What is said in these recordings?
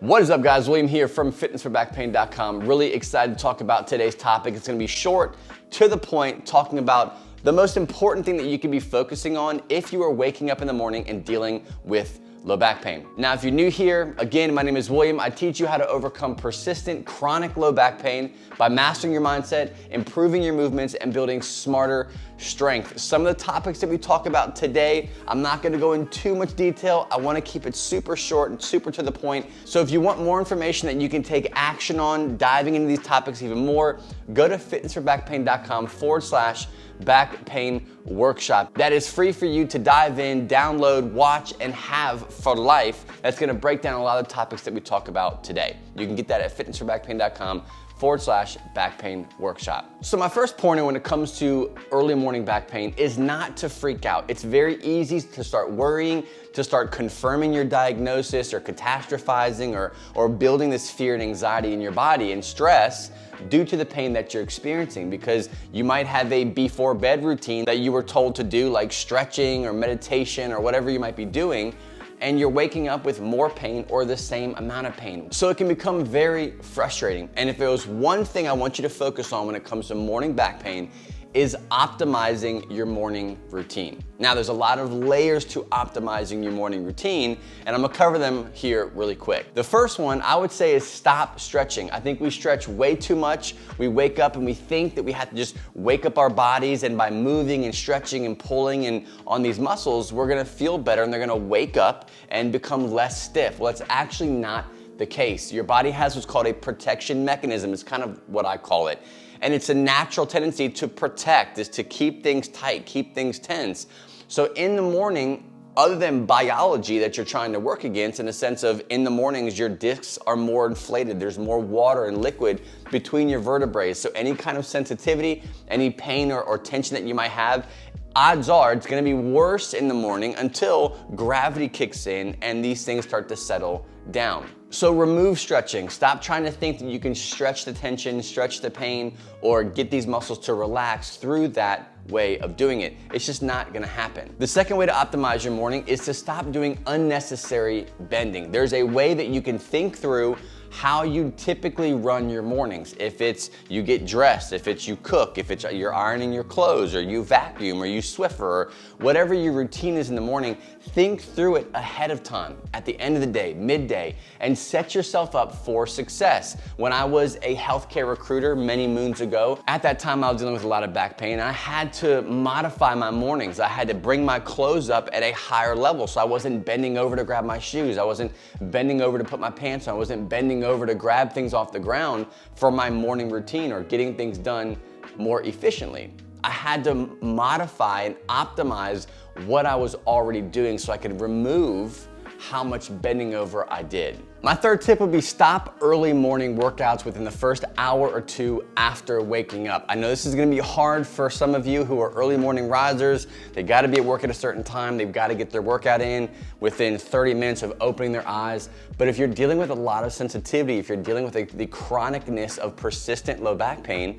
What is up, guys? William here from fitnessforbackpain.com. Really excited to talk about today's topic. It's gonna be short, to the point, talking about the most important thing that you can be focusing on if you are waking up in the morning and dealing with low back pain. Now, if you're new here, again, my name is William. I teach you how to overcome persistent chronic low back pain by mastering your mindset, improving your movements, and building smarter strength. Some of the topics that we talk about today, I'm not gonna go in too much detail. I wanna keep it super short and super to the point. So if you want more information that you can take action on, diving into these topics even more, go to fitnessforbackpain.com/back pain workshop. That is free for you to dive in, download, watch, and have for life. That's gonna break down a lot of the topics that we talk about today. You can get that at fitnessforbackpain.com/back pain workshop. So my first pointer when it comes to early morning back pain is not to freak out. It's very easy to start worrying, to start confirming your diagnosis or catastrophizing or building this fear and anxiety in your body and stress due to the pain that you're experiencing, because you might have a before bed routine that you were told to do, like stretching or meditation or whatever you might be doing, and you're waking up with more pain or the same amount of pain. So it can become very frustrating. And if there was one thing I want you to focus on when it comes to morning back pain, is optimizing your morning routine. Now, there's a lot of layers to optimizing your morning routine, and I'm gonna cover them here really quick. The first one I would say is stop stretching. I think we stretch way too much. We wake up and we think that we have to just wake up our bodies, and by moving and stretching and pulling and on these muscles, we're gonna feel better and they're gonna wake up and become less stiff. Well, it's actually not the case. Your body has what's called a protection mechanism. It's kind of what I call it. And it's a natural tendency to protect, is to keep things tight, keep things tense. So in the morning, other than biology that you're trying to work against, in the sense of in the mornings, your discs are more inflated. There's more water and liquid between your vertebrae. So any kind of sensitivity, any pain or tension that you might have, odds are it's gonna be worse in the morning until gravity kicks in and these things start to settle down. So remove stretching. Stop trying to think that you can stretch the tension, stretch the pain, or get these muscles to relax through that way of doing it. It's just not gonna happen. The second way to optimize your morning is to stop doing unnecessary bending. There's a way that you can think through how you typically run your mornings. If it's you get dressed, if it's you cook, if it's you're ironing your clothes, or you vacuum, or you Swiffer, or whatever your routine is in the morning, think through it ahead of time, at the end of the day, midday, and set yourself up for success. When I was a healthcare recruiter many moons ago, at that time I was dealing with a lot of back pain, and I had to modify my mornings. I had to bring my clothes up at a higher level, so I wasn't bending over to grab my shoes. I wasn't bending over to put my pants on. I wasn't bending over to grab things off the ground for my morning routine or getting things done more efficiently. I had to modify and optimize what I was already doing so I could remove how much bending over I did. My third tip would be stop early morning workouts within the first hour or two after waking up. I know this is gonna be hard for some of you who are early morning risers. They gotta be at work at a certain time. They've gotta get their workout in within 30 minutes of opening their eyes. But if you're dealing with a lot of sensitivity, if you're dealing with the chronicness of persistent low back pain,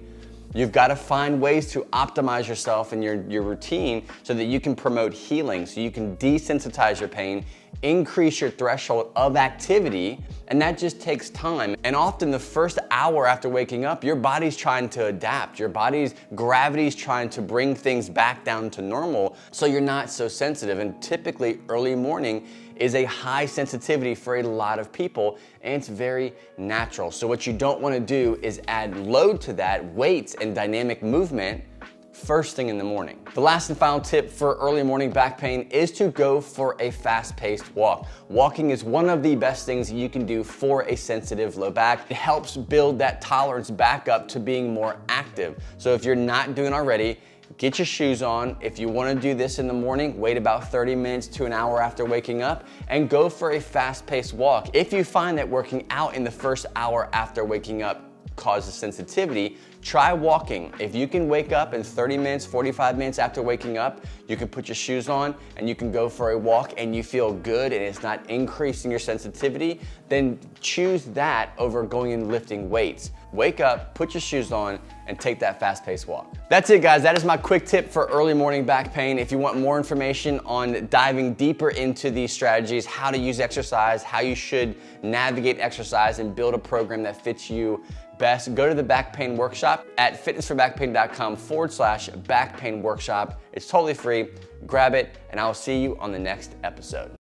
you've got to find ways to optimize yourself and your routine so that you can promote healing, so you can desensitize your pain, increase your threshold of activity, and that just takes time. And often the first hour after waking up, your body's trying to adapt. Your body's gravity's trying to bring things back down to normal so you're not so sensitive. And typically early morning is a high sensitivity for a lot of people, and it's very natural. So what you don't want to do is add load to that, weights and dynamic movement, first thing in the morning. The last and final tip for early morning back pain is to go for a fast-paced walk. Walking is one of the best things you can do for a sensitive low back. It helps build that tolerance back up to being more active. So if you're not doing it already, get your shoes on. If you want to do this in the morning, wait about 30 minutes to an hour after waking up and go for a fast-paced walk. If you find that working out in the first hour after waking up causes sensitivity, try walking. If you can wake up in 30 minutes, 45 minutes after waking up, you can put your shoes on and you can go for a walk and you feel good and it's not increasing your sensitivity, then choose that over going and lifting weights. wake up, put your shoes on, and take that fast-paced walk. That's it, guys. That is my quick tip for early morning back pain. If you want more information on diving deeper into these strategies, how to use exercise, how you should navigate exercise and build a program that fits you best, go to the back pain workshop at fitnessforbackpain.com/back pain workshop. It's totally free. Grab it, and I will see you on the next episode.